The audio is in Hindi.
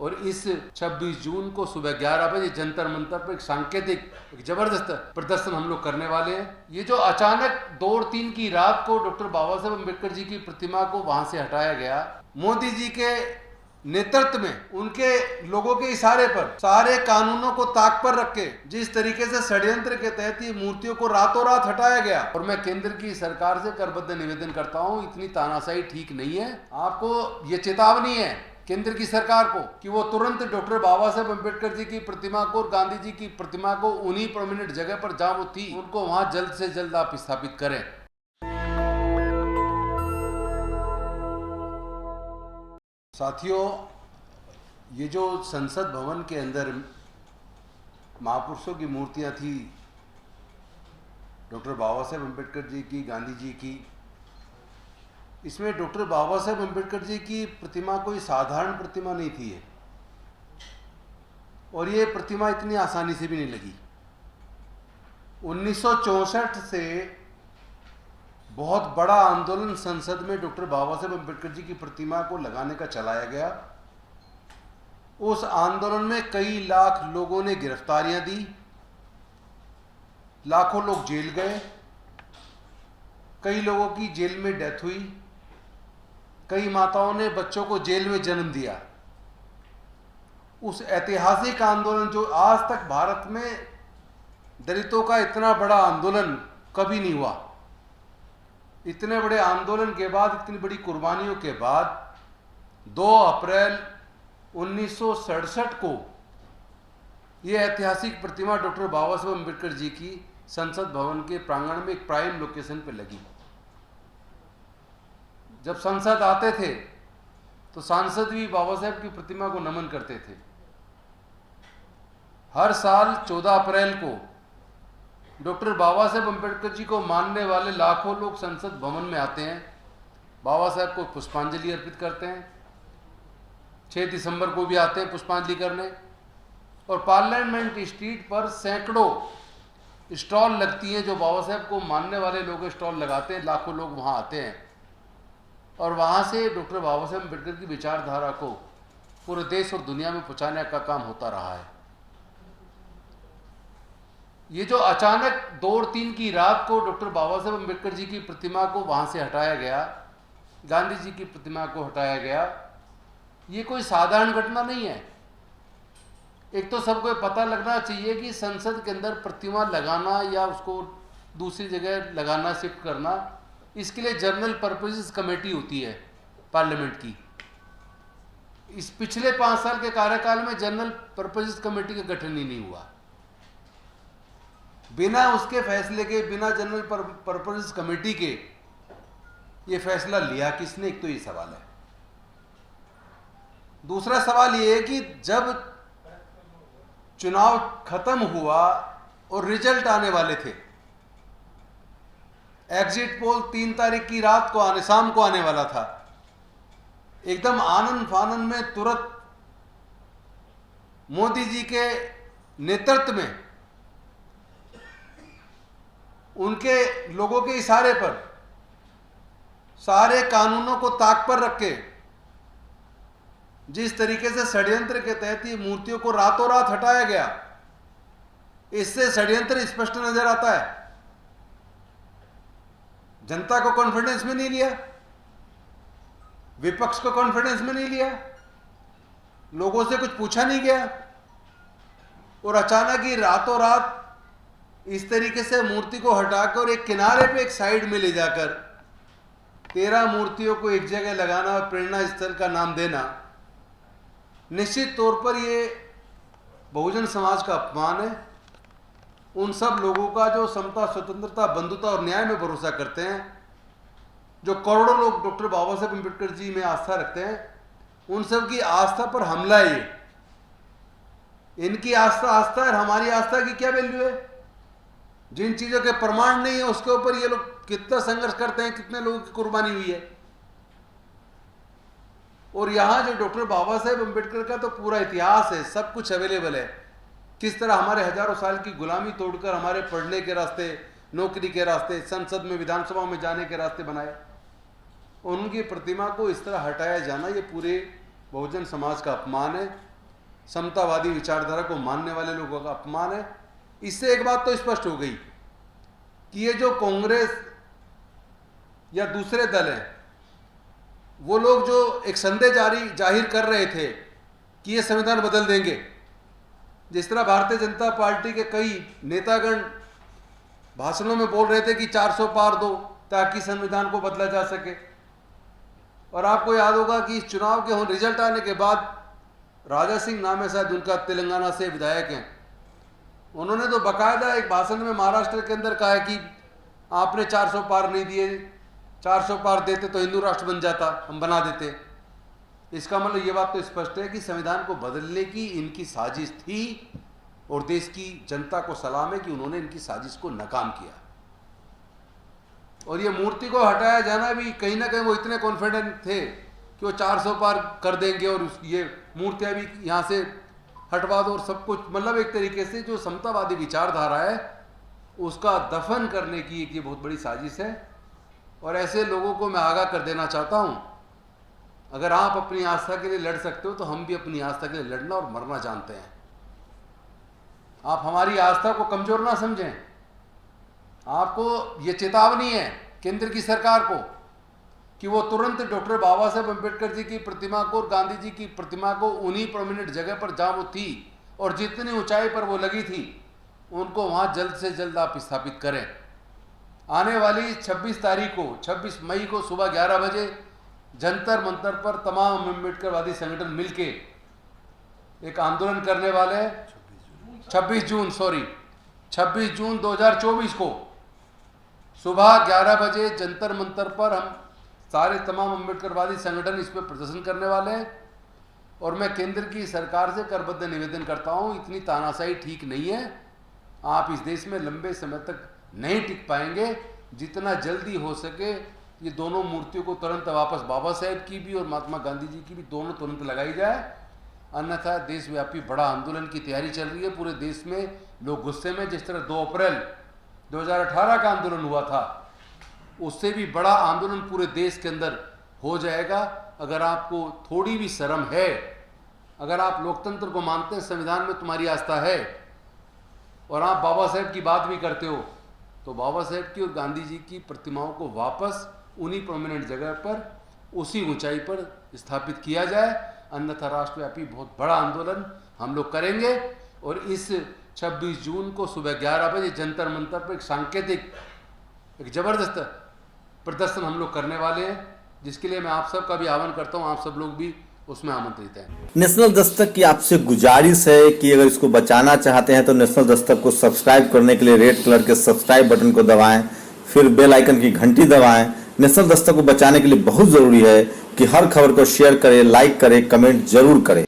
और इस 26 जून को सुबह 11 बजे जंतर मंतर पर एक सांकेतिक एक जबरदस्त प्रदर्शन हम लोग करने वाले हैं। ये जो अचानक 2 और 3 की रात को डॉक्टर बाबा साहेब अम्बेडकर जी की प्रतिमा को वहां से हटाया गया, मोदी जी के नेतृत्व में उनके लोगों के इशारे पर सारे कानूनों को ताक पर रख के जिस तरीके से षड्यंत्र के तहत ये मूर्तियों को रातों रात हटाया गया, और मैं केंद्र की सरकार से करबद्ध निवेदन करता हूं, इतनी तानाशाही ठीक नहीं है। आपको ये चेतावनी है केंद्र की सरकार को कि वो तुरंत डॉक्टर बाबा साहेब अम्बेडकर जी की प्रतिमा को और गांधी जी की प्रतिमा को उन्हीं प्रोमिनेंट जगह पर जहां वो थी उनको वहां जल्द से जल्द आप स्थापित करें। साथियों, ये जो संसद भवन के अंदर महापुरुषों की मूर्तियां थी, डॉक्टर बाबा साहेब अम्बेडकर जी की, गांधी जी की, इसमें डॉक्टर बाबा साहेब अम्बेडकर जी की प्रतिमा कोई साधारण प्रतिमा नहीं थी है, और ये प्रतिमा इतनी आसानी से भी नहीं लगी। 1964 से बहुत बड़ा आंदोलन संसद में डॉक्टर बाबा साहेब अम्बेडकर जी की प्रतिमा को लगाने का चलाया गया। उस आंदोलन में कई लाख लोगों ने गिरफ्तारियां दी, लाखों लोग जेल गए, कई लोगों की जेल में डेथ हुई, कई माताओं ने बच्चों को जेल में जन्म दिया। उस ऐतिहासिक आंदोलन जो आज तक भारत में दलितों का इतना बड़ा आंदोलन कभी नहीं हुआ, इतने बड़े आंदोलन के बाद, इतनी बड़ी कुर्बानियों के बाद 2 अप्रैल 1967 को यह ऐतिहासिक प्रतिमा डॉक्टर बाबा साहेब अम्बेडकर जी की संसद भवन के प्रांगण में एक प्राइम लोकेशन पर लगी। जब संसद आते थे तो सांसद भी बाबा साहेब की प्रतिमा को नमन करते थे। हर साल 14 अप्रैल को डॉक्टर बाबा साहेब अम्बेडकर जी को मानने वाले लाखों लोग संसद भवन में आते हैं, बाबा साहेब को पुष्पांजलि अर्पित करते हैं। 6 दिसंबर को भी आते हैं पुष्पांजलि करने, और पार्लियामेंट स्ट्रीट पर सैकड़ों स्टॉल लगती हैं जो बाबा साहेब को मानने वाले लोग स्टॉल लगाते हैं। लाखों लोग वहां आते हैं और वहां से डॉक्टर बाबा साहेब अम्बेडकर की विचारधारा को पूरे देश और दुनिया में पहुंचाने का काम होता रहा है। ये जो अचानक 2 और 3 की रात को डॉक्टर बाबा साहेब अम्बेडकर जी की प्रतिमा को वहां से हटाया गया, गांधी जी की प्रतिमा को हटाया गया, ये कोई साधारण घटना नहीं है। एक तो सबको पता लगना चाहिए कि संसद के अंदर प्रतिमा लगाना या उसको दूसरी जगह लगाना, शिफ्ट करना, इसके लिए जनरल पर्पसेस कमेटी होती है पार्लियामेंट की। इस पिछले 5 साल के कार्यकाल में जनरल पर्पसेस कमेटी का गठन ही नहीं हुआ। बिना उसके फैसले के, बिना जनरल पर्पसेस कमेटी के ये फैसला लिया किसने? एक तो ये सवाल है। दूसरा सवाल ये है कि जब चुनाव खत्म हुआ और रिजल्ट आने वाले थे, एग्जिट पोल 3 तारीख की रात को शाम को आने वाला था, एकदम आनंद फानन में तुरंत मोदी जी के नेतृत्व में उनके लोगों के इशारे पर सारे कानूनों को ताक पर रख के जिस तरीके से षड्यंत्र के तहत ये मूर्तियों को रातों रात हटाया गया, इससे षड्यंत्र स्पष्ट नजर आता है। जनता को कॉन्फिडेंस में नहीं लिया, विपक्ष को कॉन्फिडेंस में नहीं लिया, लोगों से कुछ पूछा नहीं गया, और अचानक ही रातों रात इस तरीके से मूर्ति को हटाकर एक किनारे पे, एक साइड में ले जाकर 13 मूर्तियों को एक जगह लगाना और प्रेरणा स्थल का नाम देना, निश्चित तौर पर ये बहुजन समाज का अपमान है। उन सब लोगों का जो समता, स्वतंत्रता, बंधुता और न्याय में भरोसा करते हैं, जो करोड़ों लोग डॉक्टर बाबा साहेब अम्बेडकर जी में आस्था रखते हैं, उन सब की आस्था पर हमला है ये। इनकी आस्था है, हमारी आस्था की क्या वैल्यू है? जिन चीजों के प्रमाण नहीं है उसके ऊपर ये लोग कितना संघर्ष करते हैं, कितने लोगों की कुर्बानी हुई है। और यहां जो डॉक्टर बाबा साहेब अम्बेडकर का तो पूरा इतिहास है, सब कुछ अवेलेबल है। किस तरह हमारे हजारों साल की गुलामी तोड़कर हमारे पढ़ने के रास्ते, नौकरी के रास्ते, संसद में, विधानसभा में जाने के रास्ते बनाए, उनकी प्रतिमा को इस तरह हटाया जाना ये पूरे बहुजन समाज का अपमान है। समतावादी विचारधारा को मानने वाले लोगों का अपमान है। इससे एक बात तो स्पष्ट हो गई कि ये जो कांग्रेस या दूसरे दल हैं, वो लोग जो एक संदेश जाहिर कर रहे थे कि ये संविधान बदल देंगे, जिस तरह भारतीय जनता पार्टी के कई नेतागण भाषणों में बोल रहे थे कि 400 पार दो ताकि संविधान को बदला जा सके। और आपको याद होगा कि इस चुनाव के रिजल्ट आने के बाद राजा सिंह नाम है शायद उनका, तेलंगाना से विधायक हैं, उन्होंने तो बाकायदा एक भाषण में महाराष्ट्र के अंदर कहा है कि आपने 400 पार नहीं दिए, 400 पार देते तो हिंदू राष्ट्र बन जाता, हम बना देते। इसका मतलब ये बात तो स्पष्ट है कि संविधान को बदलने की इनकी साजिश थी और देश की जनता को सलाम है कि उन्होंने इनकी साजिश को नाकाम किया। और ये मूर्ति को हटाया जाना भी कहीं ना कहीं वो इतने कॉन्फिडेंट थे कि वो 400 पार कर देंगे और ये मूर्तियां भी यहाँ से हटवा दो और सब कुछ, मतलब एक तरीके से जो समतावादी विचारधारा है उसका दफन करने की एक ये बहुत बड़ी साजिश है। और ऐसे लोगों को मैं आगाह कर देना चाहता हूँ, अगर आप अपनी आस्था के लिए लड़ सकते हो तो हम भी अपनी आस्था के लिए लड़ना और मरना जानते हैं। आप हमारी आस्था को कमजोर ना समझें। आपको ये चेतावनी है केंद्र की सरकार को कि वो तुरंत डॉक्टर बाबा साहेब अम्बेडकर जी की प्रतिमा को और गांधी जी की प्रतिमा को उन्हीं प्रोमिनेंट जगह पर जहाँ वो थी और जितनी ऊंचाई पर वो लगी थी उनको वहाँ जल्द से जल्द आप स्थापित करें। आने वाली 26 मई को सुबह 11 बजे जंतर मंतर पर तमाम अम्बेडकरवादी संगठन मिलके एक आंदोलन करने वाले हैं। 26 जून 2024 को सुबह 11 बजे जंतर मंतर पर हम सारे तमाम अम्बेडकरवादी संगठन इस पर प्रदर्शन करने वाले हैं। और मैं केंद्र की सरकार से करबद्ध निवेदन करता हूं, इतनी तानाशाही ठीक नहीं है। आप इस देश में लंबे समय तक नहीं टिक पाएंगे। जितना जल्दी हो सके ये दोनों मूर्तियों को तुरंत वापस, बाबा साहेब की भी और महात्मा गांधी जी की भी, दोनों तुरंत लगाई जाए, अन्यथा देशव्यापी बड़ा आंदोलन की तैयारी चल रही है। पूरे देश में लोग गुस्से में, जिस तरह 2 अप्रैल 2018 का आंदोलन हुआ था उससे भी बड़ा आंदोलन पूरे देश के अंदर हो जाएगा। अगर आपको थोड़ी भी शर्म है, अगर आप लोकतंत्र को मानते हैं, संविधान में तुम्हारी आस्था है और आप बाबा साहेब की बात भी करते हो, तो बाबा साहेब की और गांधी जी की प्रतिमाओं को वापस उन्हीं प्रोमिनेंट जगह पर उसी ऊंचाई पर स्थापित किया जाए, अन्यथा राष्ट्रव्यापी बहुत बड़ा आंदोलन हम लोग करेंगे। और इस 26 जून को सुबह 11 बजे जंतर मंतर पर एक सांकेतिक, एक जबरदस्त प्रदर्शन हम लोग करने वाले हैं, जिसके लिए मैं आप सबका भी आह्वान करता हूं। आप सब लोग भी उसमें आमंत्रित हैं। नेशनल दस्तक की आपसे गुजारिश है कि अगर इसको बचाना चाहते हैं तो नेशनल दस्तक को सब्सक्राइब करने के लिए रेड कलर के सब्सक्राइब बटन को दबाएं, फिर बेल आइकन की घंटी दबाएं। नेशनल दस्तक को बचाने के लिए बहुत जरूरी है कि हर खबर को शेयर करें, लाइक करें, कमेंट जरूर करें।